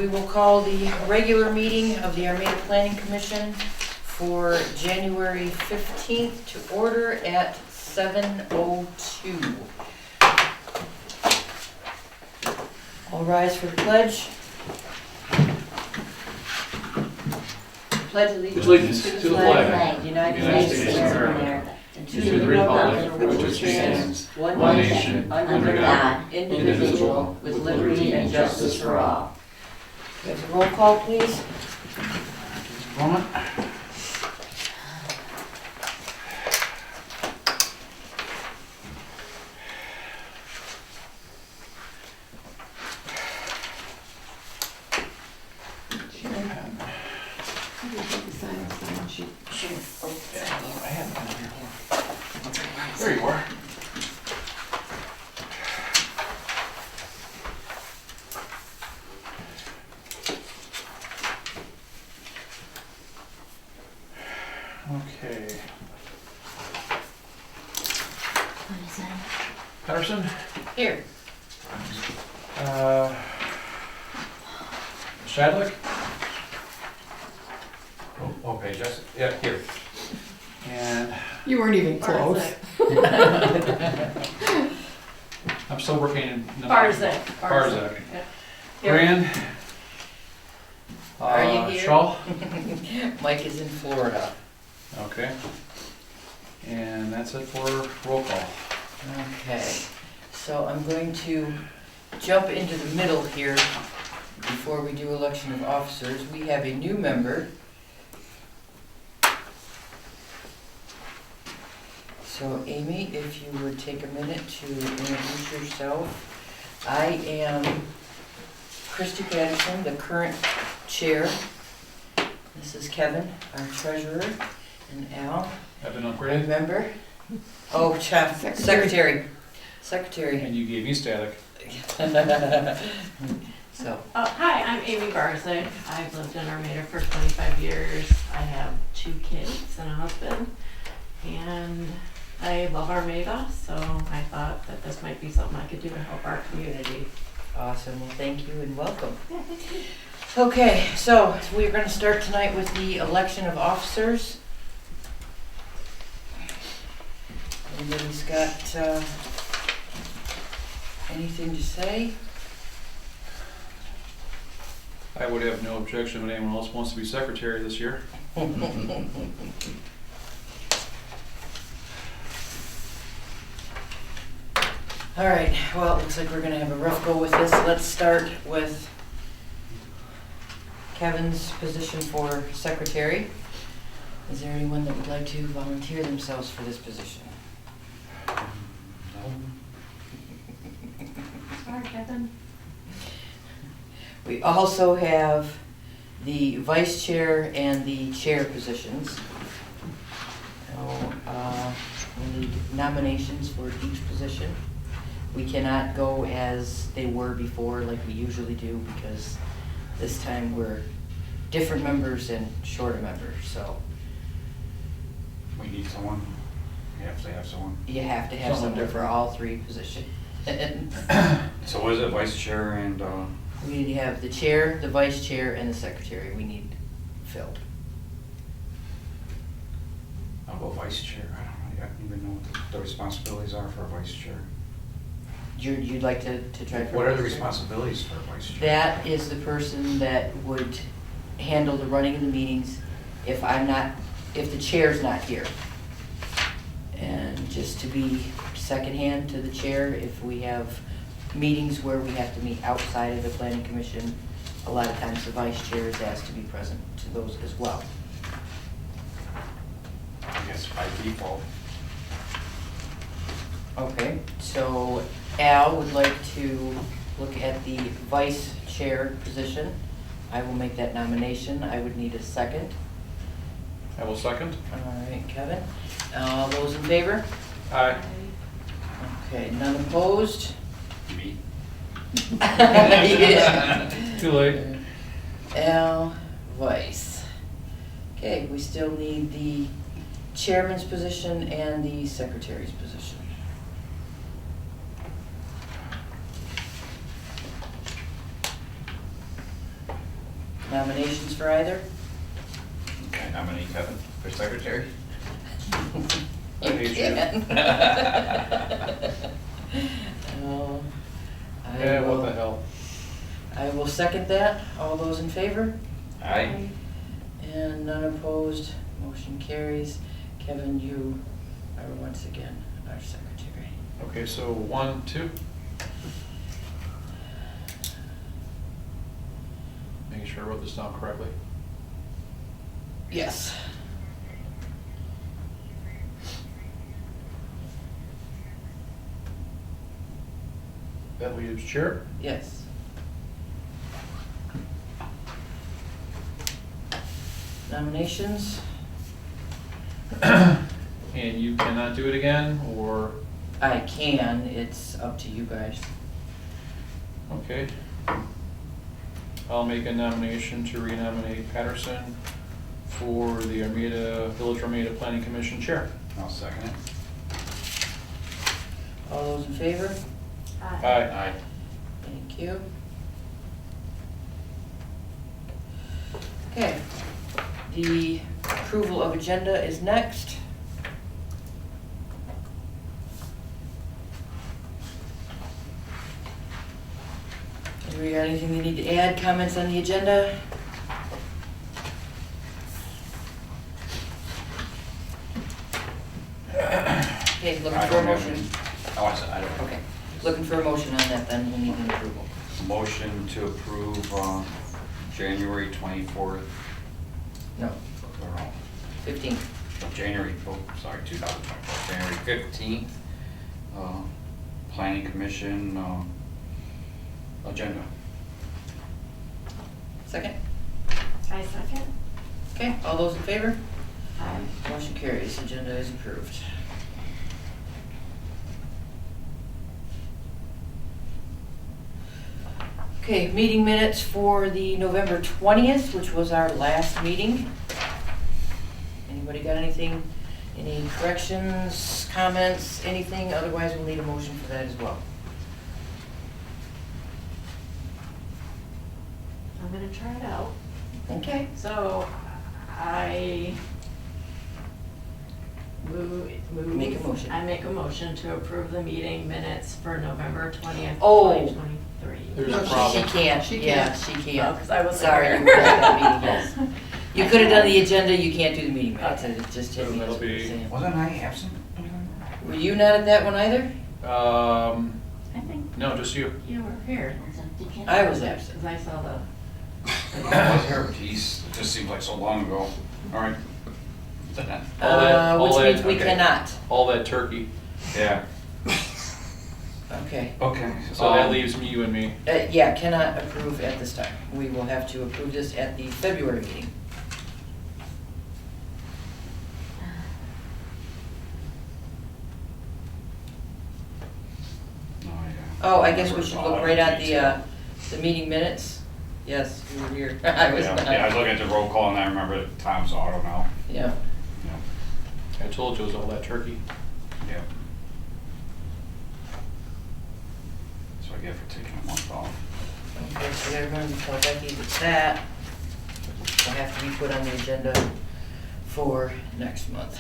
we will call the regular meeting of the Armada Planning Commission for January 15th to order at 7:02. All rise for the pledge. Pledge allegiance to the flag of the United States of America and to the republic for which it stands, one nation, under God, indivisible, with liberty and justice for all. We have a roll call, please. Moment. There you are. Okay. Patterson? Here. Shadlick? Oh, okay, just, yeah, here. And You weren't even close. I'm still working in Barzak. Barzak. Here. Brand? Are you here? Shaw? Mike is in Florida. Okay. And that's it for roll call. Okay, so I'm going to jump into the middle here before we do election of officers. We have a new member. So Amy, if you would take a minute to introduce yourself. I am Christy Patterson, the current chair. This is Kevin, our treasurer, and Al, Have been our upgraded? member. Oh, chap, secretary. Secretary. And you gave me static. So, Hi, I'm Amy Barzak. I've lived in Armada for 25 years. I have 2 kids and a husband. And I love Armada, so I thought that this might be something I could do to help our community. awesome, well, thank you and welcome. Yeah, thank you. Okay, so we're gonna start tonight with the election of officers. Anybody's got, anything to say? I would have no objection if anyone else wants to be secretary this year. All right, well, it looks like we're gonna have a rough go with this. Let's start with Kevin's position for secretary. Is there anyone that would like to volunteer themselves for this position? Sorry, Kevin. We also have the vice chair and the chair positions. So, we need nominations for each position. We cannot go as they were before like we usually do because this time we're different members and shorter members, so We need someone. We have to have someone. you have to have Someone someone for all 3 positions. So what is it, vice chair and, We need to have the chair, the vice chair, and the secretary we need filled. how about vice chair? I don't even know what the responsibilities are for a vice chair. You'd like to try for What are the vice chair? responsibilities for a vice chair? That is the person that would handle the running of the meetings if the chair's not here. And just to be secondhand to the chair, if we have meetings where we have to meet outside of the planning commission, a lot of times the vice chair is asked to be present to those as well. I guess by default. Okay, so Al would like to look at the vice chair position. I will make that nomination. I would need a second. I will second. All right, Kevin. All those in favor? Aye. Okay, none opposed? Me. Yeah. Too late. Al, vice. Okay, we still need the chairman's position and the secretary's position. Nominations for either? Okay, nominate Kevin for secretary. You hate you. can. Oh, I Yeah, what will- the hell? I will second that. All those in favor? Aye. And none opposed. Motion carries. Kevin, you are once again our secretary. Okay, so 1, 2. Making sure I wrote this down correctly. Yes. That leaves chair. Yes. Nominations? And you cannot do it again, or, I can, it's up to you guys. okay. I'll make a nomination to renominate Patterson for the Village Armada Planning Commission Chair. I'll second it. All those in favor? Aye. Thank you. Okay, the approval of agenda is next. Do we got anything we need to add, comments on the agenda? Okay, looking I for a don't have motion. any- Oh, I don't. Okay, looking for a motion on that, then we'll need an approval. Motion to approve January 24th, No, or no, 15. January, oh, sorry, 2024, January 15th, Planning Commission agenda. Second? I second. Okay, all those in favor? Aye. Motion carries, agenda is approved. Okay, meeting minutes for the November 20th, which was our last meeting. Anybody got anything, any corrections, comments, anything? Otherwise, we'll need a motion for that as well. I'm gonna try it out. Okay. So, I Make a motion. I make a motion to approve the meeting minutes for November 20th, Oh. 2023. There's a No, problem. She can't, She yeah, can't. she Oh, can't. 'cause I wasn't Sorry, there. you were at that meeting, yes. You could have done the agenda, you can't do the meeting minutes, Okay. it just hit me. That'll as we were be- saying. Wasn't I absent? Were you not at that one either? I think No, just you. you were here. I was absent. Because I saw the. I was here, geez, it just seems like so long ago. All right. All that- Which all means that- we okay. cannot. All that turkey. Yeah, Okay. okay. So that leaves me, you and me. Yeah, cannot approve at this time. We will have to approve this at the February meeting. Oh, I guess we should look right at the meeting minutes. Yes, you were here. I was not. Yeah, I was looking at the roll call and I remember Tom's auto now. Yeah. I told you it was all that turkey. Yeah. So I get for taking a month off. Okay, so we gotta remember to tell Becky that that will have to be put on the agenda for next month.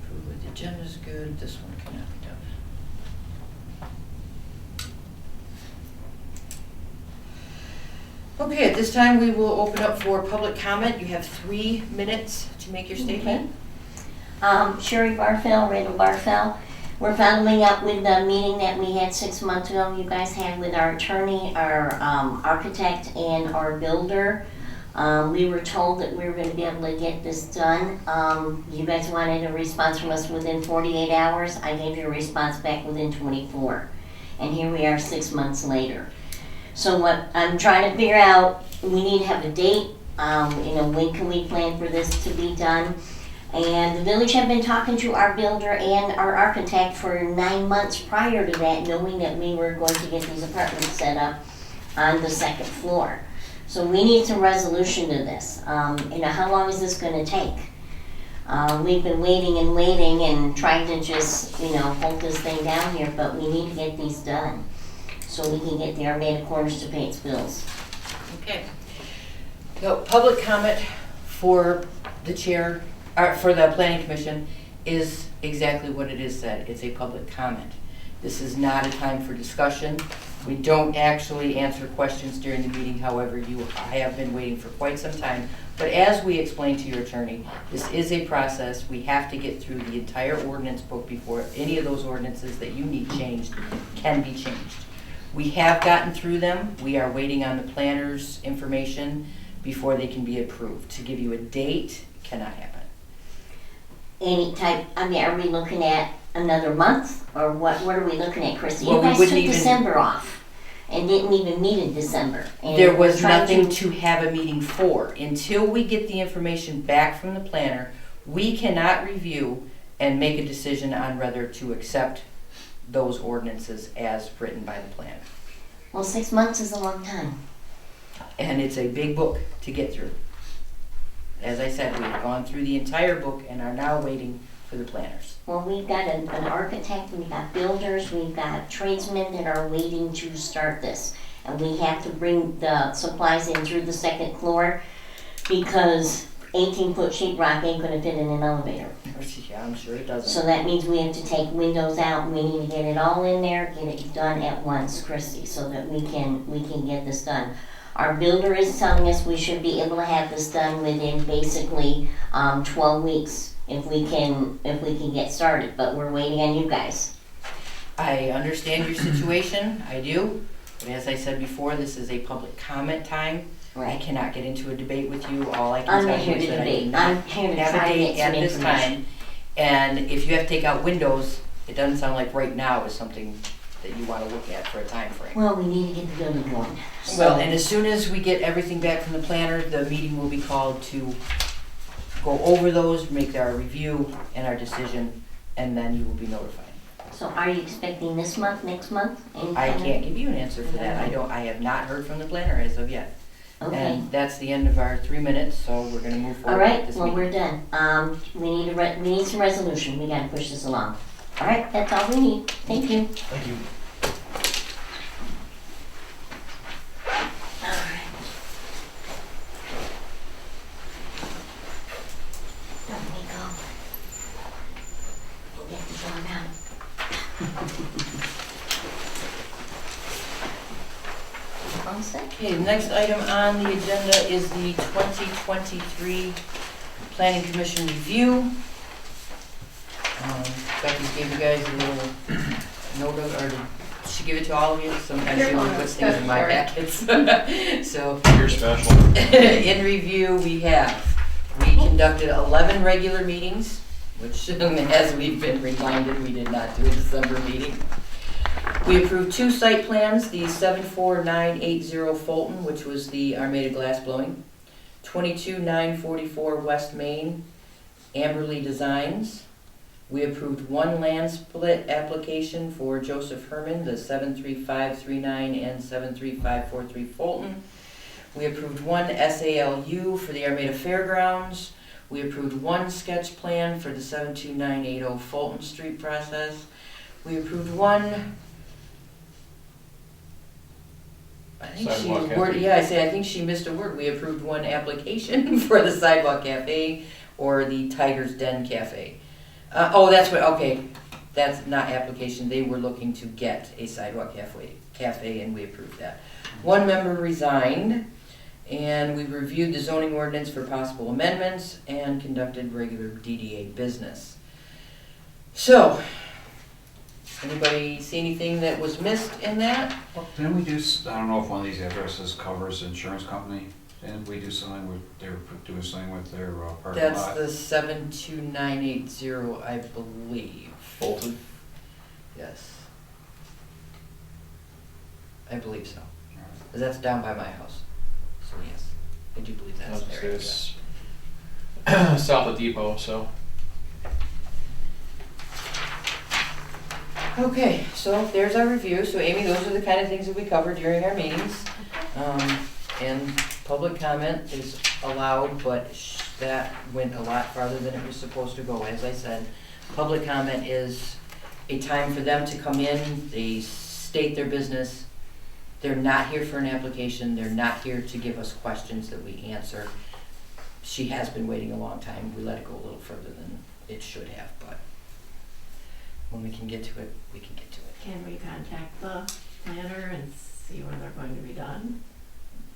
Approve of the agenda's good, this one cannot be done. Okay, at this time, we will open up for public comment. You have 3 minutes to make your statement. Sherry Barfell, Randall Barfell. We're following up with the meeting that we had 6 months ago. You guys had with our attorney, our architect, and our builder. We were told that we were going to be able to get this done. You guys wanted a response from us within 48 hours. I gave you a response back within 24. And here we are 6 months later. So what I'm trying to figure out, we need to have a date. When can we plan for this to be done? And the village had been talking to our builder and our architect for 9 months prior to that, knowing that we were going to get these apartments set up on the 2nd floor. So we need some resolution to this. How long is this going to take? We've been waiting and trying to just, hold this thing down here, but we need to get these done so we can get the Armada Corners to pay its bills. Okay. So public comment for the chair, or for the planning commission is exactly what it is said. It's a public comment. This is not a time for discussion. We don't actually answer questions during the meeting, however, I have been waiting for quite some time. But as we explained to your attorney, this is a process. We have to get through the entire ordinance book before any of those ordinances that you need changed can be changed. We have gotten through them. We are waiting on the planner's information before they can be approved. To give you a date, cannot happen. Any type, I mean, are we looking at another month, or what are we looking at, Chrissy? Well, You we guys wouldn't took even- December off and didn't even meet in December. And There we're was trying nothing to have a meeting for. Until we get the information back from the planner, we cannot review and make a decision on whether to accept those ordinances as written by the planner. Well, 6 months is a long time. And it's a big book to get through. As I said, we've gone through the entire book and are now waiting for the planners. Well, we've got an architect, we've got builders, we've got tradesmen that are waiting to start this. And we have to bring the supplies in through the second floor because 18-foot sheetrock ain't gonna fit in an elevator. Yeah, I'm sure it doesn't. So that means we have to take windows out, and we need to get it all in there, get it done at once, Christy, so that we can get this done. Our builder is telling us we should be able to have this done within basically 12 weeks if we can get started, but we're waiting on you guys. I understand your situation, I do. But as I said before, this is a public comment time. I cannot get into a debate with you. All I can I'm tell not you here is to that I do debate, not I'm here to have try a to date get some at this information. time. And if you have to take out windows, it doesn't sound like right now is something that you want to look at for a time frame. Well, we need to get the building going. Well, and as soon as we get everything back from the planner, the meeting will be called to go over those, make our review and our decision, and then you will be notified. So are you expecting this month, next month? Any I kind of- can't give you an answer for that. I have not heard from the planner as of yet. Okay. And that's the end of our 3 minutes, so we're gonna move All forward right, with this well, we're meeting. done. We need some resolution. We gotta push this along. All right, that's all we need. Thank you. Thank you. All right. Down we go. We'll get the dog out. All set? Okay, the next item on the agenda is the 2023 Planning Commission review. Becky gave you guys a little note of, or did she give it to all of you? Sometimes she only puts things in my packets. So, You're special. in review, we conducted 11 regular meetings, which, as we've been reminded, we did not do a December meeting. We approved 2 site plans, the 74980 Fulton, which was the Armada glass blowing, 22944 West Main, Amberley Designs. We approved 1 land split application for Joseph Herman, the 73539 and 73543 Fulton. We approved 1 SALU for the Armada Fairgrounds. We approved 1 sketch plan for the 72980 Fulton Street process. We approved 1, I think she Sidewalk word, cafe. yeah, I think she missed a word. We approved 1 application for the Sidewalk Cafe or the Tiger's Den Cafe. Okay, that's not application. They were looking to get a Sidewalk Cafe, and we approved that. 1 member resigned, and we reviewed the zoning ordinance for possible amendments and conducted regular DDA business. So, anybody see anything that was missed in that? Well, didn't we do, I don't know if one of these addresses covers insurance company. Didn't we do something with, they were doing something with their parking lot? That's the 72980, I believe. Bolton. Yes. I believe so. 'Cause that's down by my house. So yes, I do believe that's there. It's south of Depot, so. Okay, so there's our review. So Amy, those are the kind of things that we covered during our meetings. And public comment is allowed, but that went a lot farther than it was supposed to go. As I said, public comment is a time for them to come in, they state their business, They're not here for an application, they're not here to give us questions that we answer. She has been waiting a long time, we let it go a little further than it should have, but when we can get to it, we can get to it. Can we contact the planner and see when they're going to be done?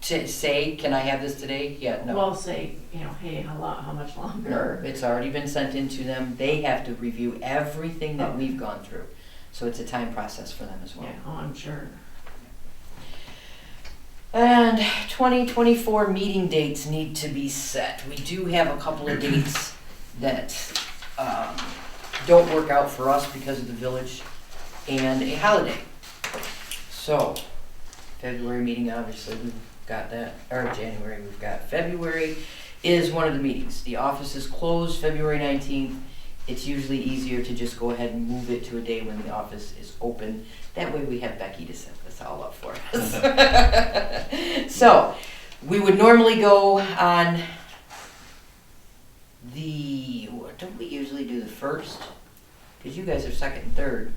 To say, can I have this today? Yeah, no. Well, say, hey, how much No, longer? it's already been sent in to them, they have to review everything that we've gone through. So it's a time process for them as well. Yeah, oh, I'm sure. And 2024 meeting dates need to be set. We do have a couple of dates that don't work out for us because of the village and a holiday. So, February meeting, obviously, we've got that, or January, we've got February is one of the meetings. The office is closed February 19th. It's usually easier to just go ahead and move it to a day when the office is open. That way we have Becky to set this all up for us. So, we would normally go on don't we usually do the first? Because you guys are second and third.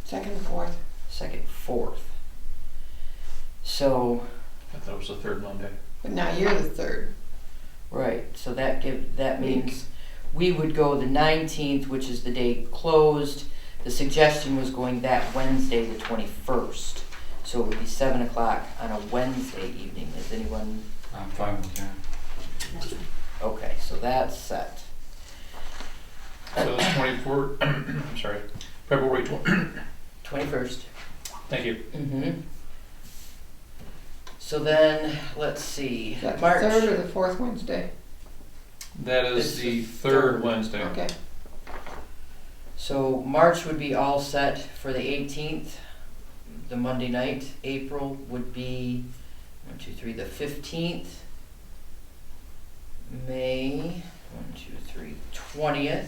Second and fourth. Second, fourth. So, I thought it was the third Monday. But now you're the third. right, so that means we would go the 19th, which is the date closed. The suggestion was going that Wednesday, the 21st. So it would be 7 o'clock on a Wednesday evening. Is anyone, I'm fine with that. okay, so that's set. So it's 24, I'm sorry, February 21st. Thank you. Mm-hmm. So then, let's see, Is that the March. third or the fourth Wednesday? That is It's the the third third. Wednesday. Okay. So March would be all set for the 18th, the Monday night. April would be, 1, 2, 3, the 15th. May, 1, 2, 3, 20th.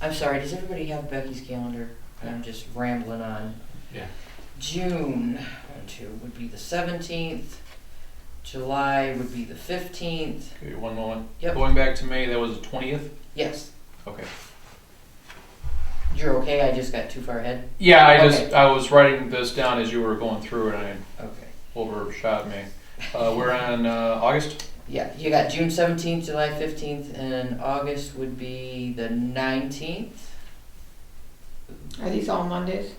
I'm sorry, does everybody have Becky's calendar? I'm just rambling on. Yeah. June, 1, 2, would be the 17th. July would be the 15th. Okay, one moment. Yep. Going back to May, that was the 20th? Yes, Okay. you're okay? I just got too far ahead? Yeah, Okay. I was writing this down as you were going through it and I Okay. overshot me. We're on August? Yeah, you got June 17th, July 15th, and August would be the 19th. Are these all Mondays?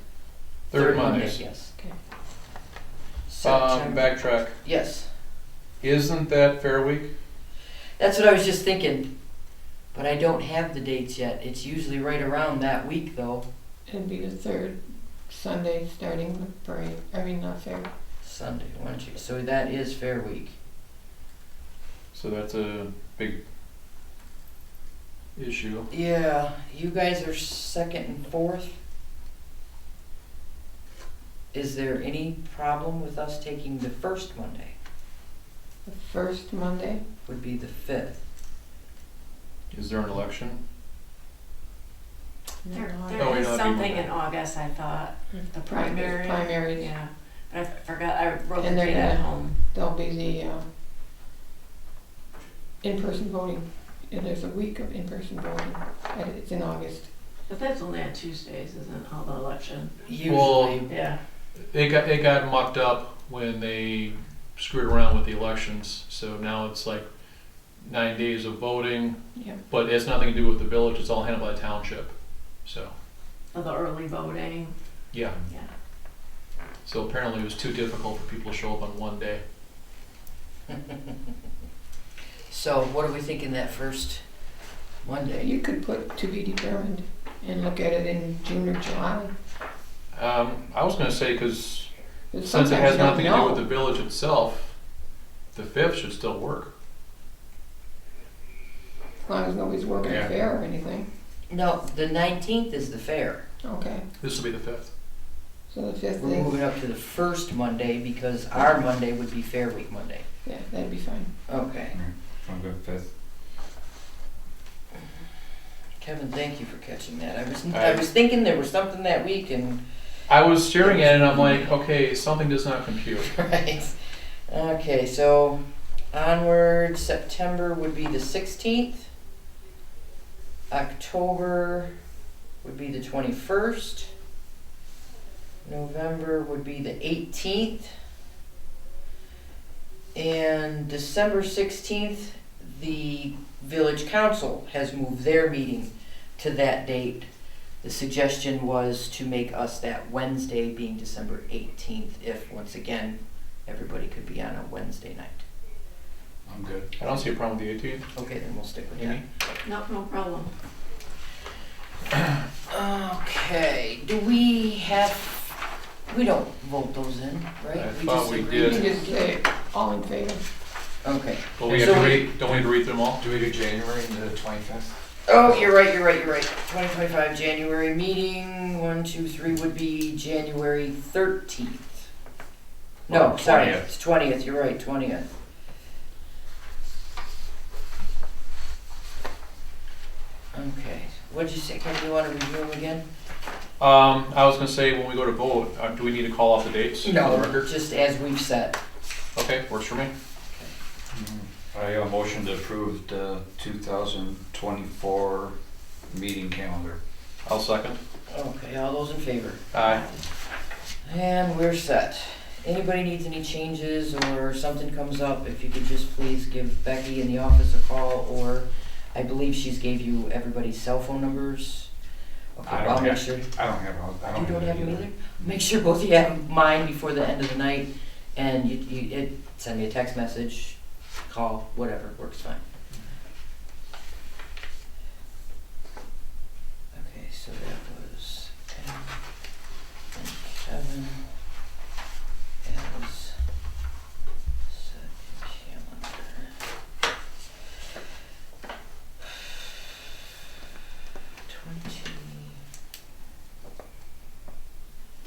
Third Monday, Mondays. yes. Okay. September. Backtrack. Yes, Isn't that Fair Week? that's what I was just thinking, but I don't have the dates yet. It's usually right around that week, though. It'd be the third Sunday starting the parade. I mean, not fair. Sunday, 1, 2. So that is Fair Week. So that's a big issue. Yeah, you guys are second and fourth. Is there any problem with us taking the first Monday? The first Monday? Would be the 5th. Is there an election? There Oh, is wait, no, that'd be something Monday. in August, I thought. The Primaries. primary. Yeah, but I forgot, I wrote the And they're date at gonna- home. There'll be the in-person voting. And there's a week of in-person voting. And it's in August. But that's only on Tuesdays, isn't all the election? Usually, Yeah. It got mucked up when they screwed around with the elections. So now it's like 9 days of voting, Yep. but it has nothing to do with the village. It's all handled by the township. So For the early voting. yeah. Yeah. So apparently it was too difficult for people to show up on one day. So what are we thinking that first Monday? You could put to be determined and look at it in June or July. I was going to say because But since it sometimes has you don't nothing to do know. with the village itself, the 5th should still work. As long as nobody's working Yeah. fair or anything. No, the 19th is the fair. Okay. This will be the 5th. So the fifth We're thing, moving up to the first Monday because our Monday would be Fair Week Monday. yeah, that'd be fine. Okay. I'm good, 5th. Kevin, thank you for catching that. I was thinking there was something that week and, I was staring at it and I'm like, okay, something does not compute. right. Okay, so onward, September would be the 16th. October would be the 21st. November would be the 18th. And December 16th, the village council has moved their meeting to that date. The suggestion was to make us that Wednesday being December 18th, if, once again, everybody could be on a Wednesday night. I'm good. I don't see a problem with the 18th. Okay, then we'll stick with Amy? that. No problem. Okay, do we have, we don't vote those in, right? I We thought just we agree. You did. can just say all in favor. Okay. But we So have to we- read, don't we have to read through them all? Do we do January the 25th? Oh, you're right. 2025 January meeting, 1, 2, 3 would be January 13th. No, Oh, sorry, 20th. it's 20th, you're right, 20th. Okay, what'd you say, Ken, do you wanna review them again? I was gonna say, when we go to vote, do we need to call off the dates? for the No, record? just as we've said. Okay, works for me. I have a motion to approve the 2024 meeting calendar. I'll second. Okay, all those in favor? Aye. And we're set. Anybody needs any changes or something comes up, if you could just please give Becky in the office a call, or I believe she's gave you everybody's cell phone numbers. Okay, I I'll don't make have- sure. I don't have, You don't have them either? Make sure both of you have mine before the end of the night, and send me a text message, call, whatever, works fine. Okay, so that was Ken and Kevin as set in calendar.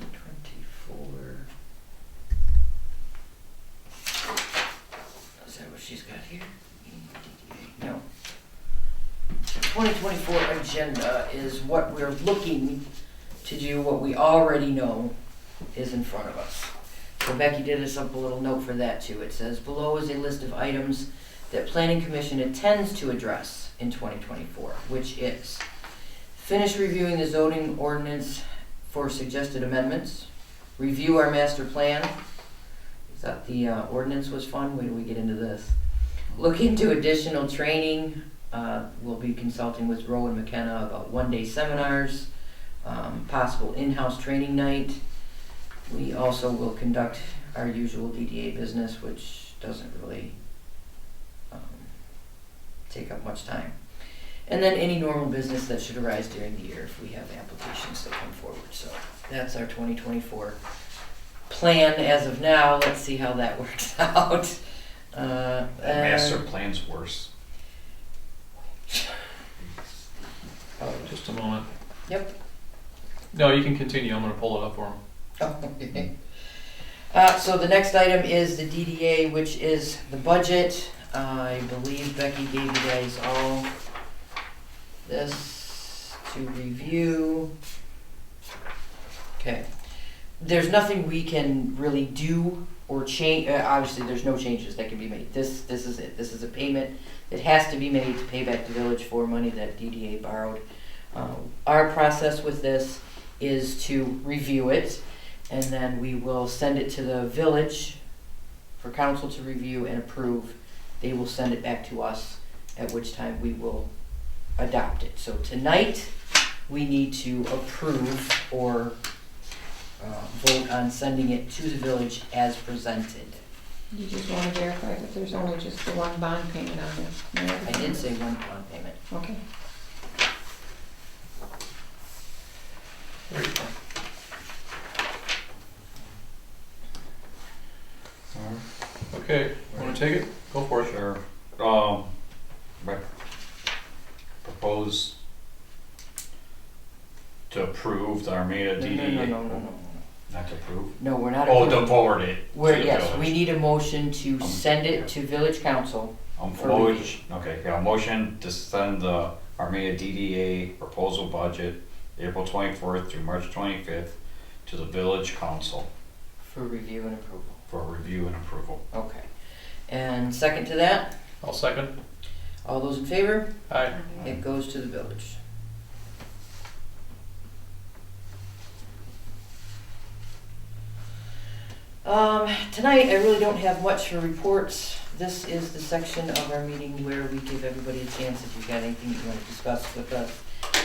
2024. Is that what she's got here? No. 2024 agenda is what we're looking to do, what we already know is in front of us. So Becky did us up a little note for that too. It says, below is a list of items that Planning Commission intends to address in 2024, which is finish reviewing the zoning ordinance for suggested amendments, review our master plan. I thought the ordinance was fun. Wait till we get into this. Look into additional training. We'll be consulting with Roe and McKenna about one-day seminars, possible in-house training night. We also will conduct our usual DDA business, which doesn't really take up much time. And then any normal business that should arise during the year if we have applications that come forward. So that's our 2024 plan as of now. Let's see how that works out. The master plan's worse. Oh, Just a moment. yep. No, you can continue. I'm gonna pull it up for him. Okay. So the next item is the DDA, which is the budget. I believe Becky gave you guys all this to review. Okay. There's nothing we can really do or change. Obviously, there's no changes that can be made. This is it. This is a payment that has to be made to pay back the village for money that DDA borrowed. Our process with this is to review it, and then we will send it to the village for council to review and approve. They will send it back to us, at which time we will adopt it. So tonight, we need to approve or vote on sending it to the village as presented. You just want to verify that there's only just the one bond payment on it. No other I did payments. say one bond payment. Okay. There you go. Okay, wanna take it? Go for it. Sure. I propose to approve the Armada DDA. No. Not to approve? No, we're not. Oh, approving. to forward it. We're, to the yes, village. we need a motion to send it to village council. for Okay, yeah, a motion to send the Armada DDA proposal budget April 24th through March 25th to the village council For review and approval. for review and approval. Okay. And second to that, I'll second. all those in favor? Aye. It goes to the village. Tonight, I really don't have much for reports. This is the section of our meeting where we give everybody a chance if you've got anything you want to discuss with us,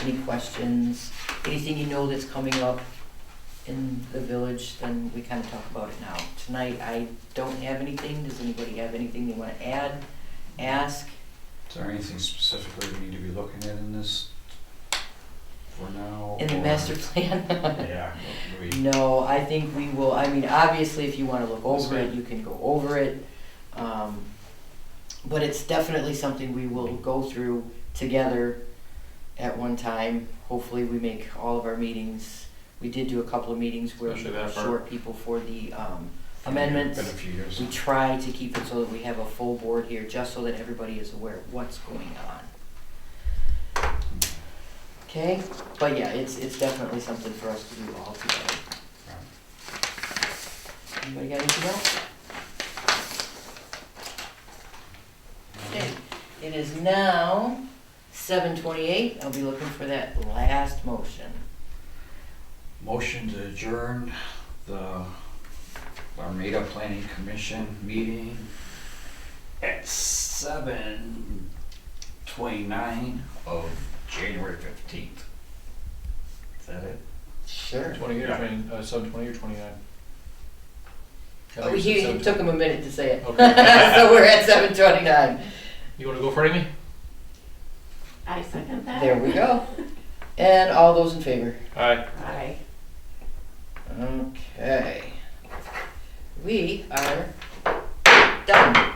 any questions, anything you know that's coming up in the village, then we kind of talk about it now. Tonight, I don't have anything. Does anybody have anything they want to add, ask? Is there anything specifically we need to be looking at in this for now? In the or- master plan? Yeah. we- No, I think we will, I mean, obviously, if you wanna look over That's it, you can go over it. But it's definitely something we will go through together at one time. Hopefully, we make all of our meetings, we did do a couple of meetings where we Especially were that part. short people for the amendments. Been a few years. We try to keep it so that we have a full board here, just so that everybody is aware of what's going on. Okay, but yeah, it's definitely something for us to do all together. Anybody got anything else? Okay, it is now 7:28. I'll be looking for that last motion. Motion to adjourn the Armada Planning Commission meeting at 7:29 of January 15th. Is that it? Sure. 20 or Yeah. 20, 7:20 or 29? Oh, it took him a minute to say it. Okay. So we're at 7:29. You wanna go for it, Amy? I second that. There we go. And all those in favor? Aye. Aye. Okay. We are done.